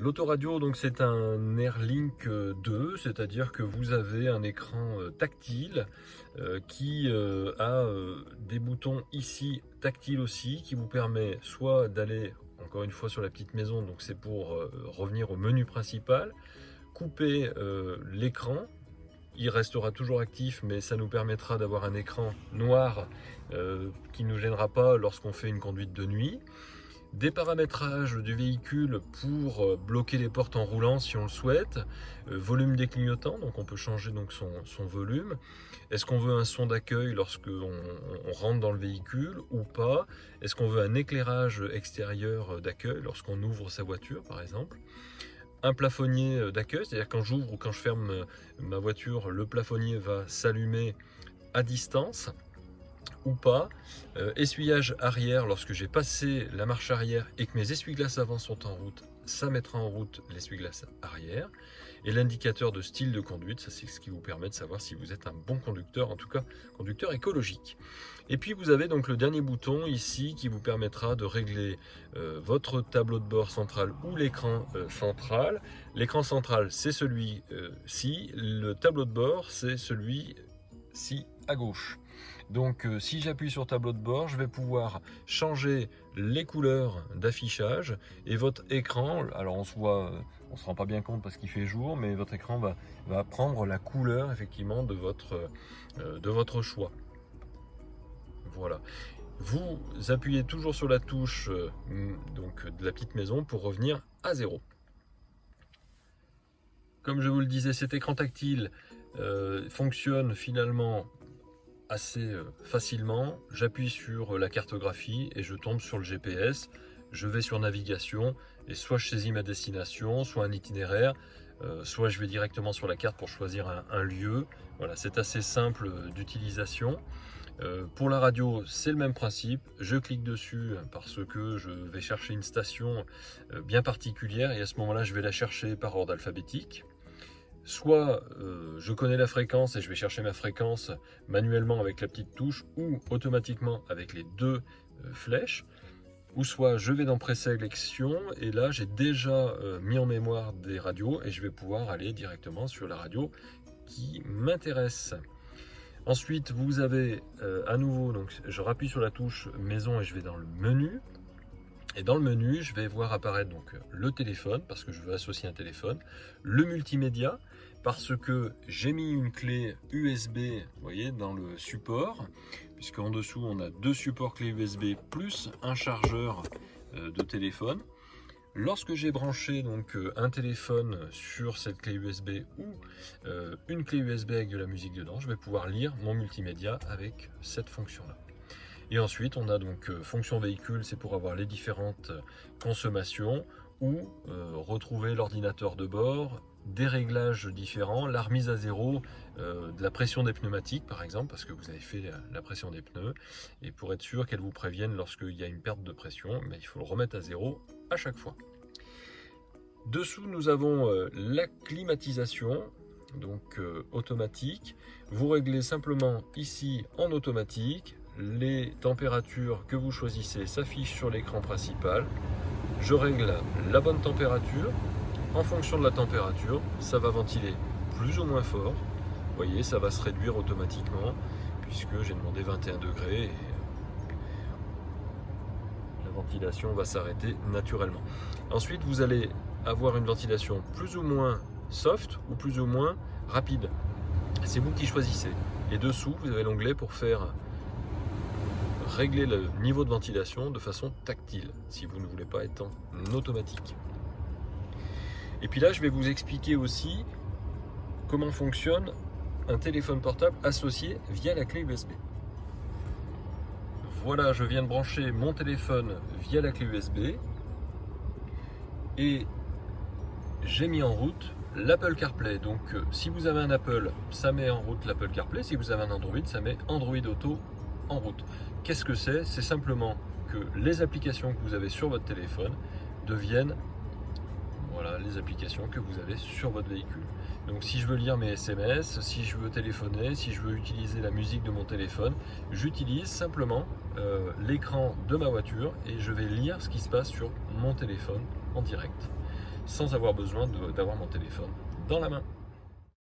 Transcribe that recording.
L'autoradio, donc c'est un Airlink 2, c'est-à-dire que vous avez un écran tactile qui a des boutons ici tactiles aussi, qui vous permet soit d'aller encore une fois sur la petite maison, donc c'est pour revenir au menu principal, couper l'écran. Il restera toujours actif, mais ça nous permettra d'avoir un écran noir qui ne nous gênera pas lorsqu'on fait une conduite de nuit. Des paramétrages du véhicule pour bloquer les portes en roulant si on le souhaite. Volume des clignotants, donc on peut changer donc son volume. Est-ce qu'on veut un son d'accueil lorsqu'on rentre dans le véhicule ou pas? Est-ce qu'on veut un éclairage extérieur d'accueil lorsqu'on ouvre sa voiture par exemple? Un plafonnier d'accueil, c'est-à-dire quand j'ouvre ou quand je ferme ma voiture, le plafonnier va s'allumer à distance ou pas. Essuyage arrière, lorsque j'ai passé la marche arrière et que mes essuie-glaces avant sont en route, ça mettra en route l'essuie-glace arrière. Et l'indicateur de style de conduite, ça c'est ce qui vous permet de savoir si vous êtes un bon conducteur, en tout cas conducteur écologique. Et puis vous avez donc le dernier bouton ici qui vous permettra de régler votre tableau de bord central ou l'écran central. L'écran central c'est celui-ci, le tableau de bord c'est celui-ci à gauche. Donc si j'appuie sur tableau de bord, je vais pouvoir changer les couleurs d'affichage et votre écran, alors on se rend pas bien compte parce qu'il fait jour, mais votre écran va prendre la couleur effectivement de votre choix. Voilà. Vous appuyez toujours sur la touche donc de la petite maison pour revenir à 0. Comme je vous le disais, cet écran tactile fonctionne finalement assez facilement. J'appuie sur la cartographie et je tombe sur le GPS. Je vais sur navigation et soit je saisis ma destination, soit un itinéraire, soit je vais directement sur la carte pour choisir un lieu. Voilà, c'est assez simple d'utilisation. Pour la radio, c'est le même principe. Je clique dessus parce que je vais chercher une station bien particulière et à ce moment-là, je vais la chercher par ordre alphabétique. Soit je connais la fréquence et je vais chercher ma fréquence manuellement avec la petite touche ou automatiquement avec les deux flèches. Ou soit je vais dans présélection et là j'ai déjà mis en mémoire des radios et je vais pouvoir aller directement sur la radio qui m'intéresse. Ensuite vous avez à nouveau, donc je rappuie sur la touche maison et je vais dans le menu. Et dans le menu, je vais voir apparaître donc le téléphone, parce que je veux associer un téléphone, le multimédia, parce que j'ai mis une clé USB, vous voyez, dans le support, puisqu'en dessous on a deux supports clé USB plus un chargeur de téléphone. Lorsque j'ai branché donc un téléphone sur cette clé USB ou une clé USB avec de la musique dedans, je vais pouvoir lire mon multimédia avec cette fonction-là. Et ensuite, on a donc fonction véhicule, c'est pour avoir les différentes consommations ou retrouver l'ordinateur de bord, des réglages différents, la remise à zéro de la pression des pneumatiques par exemple, parce que vous avez fait la pression des pneus, et pour être sûr qu'elle vous prévienne lorsqu'il y a une perte de pression, mais il faut le remettre à zéro à chaque fois. Dessous, nous avons la climatisation, donc automatique. Vous réglez simplement ici en automatique. Les températures que vous choisissez s'affichent sur l'écran principal. Je règle la bonne température. En fonction de la température, ça va ventiler plus ou moins fort. Vous voyez, ça va se réduire automatiquement puisque j'ai demandé 21 degrés et la ventilation va s'arrêter naturellement. Ensuite, vous allez avoir une ventilation plus ou moins soft ou plus ou moins rapide. C'est vous qui choisissez. Et dessous, vous avez l'onglet pour faire régler le niveau de ventilation de façon tactile, si vous ne voulez pas être en automatique. Et puis là, je vais vous expliquer aussi comment fonctionne un téléphone portable associé via la clé USB. Voilà, je viens de brancher mon téléphone via la clé USB et j'ai mis en route l'Apple CarPlay. Donc si vous avez un Apple, ça met en route l'Apple CarPlay. Si vous avez un Android, ça met Android Auto en route. Qu'est-ce que c'est? C'est simplement que les applications que vous avez sur votre téléphone deviennent les applications que vous avez sur votre véhicule. Donc si je veux lire mes SMS, si je veux téléphoner, si je veux utiliser la musique de mon téléphone, j'utilise simplement l'écran de ma voiture et je vais lire ce qui se passe sur mon téléphone en direct. sans avoir besoin d'avoir mon téléphone dans la main.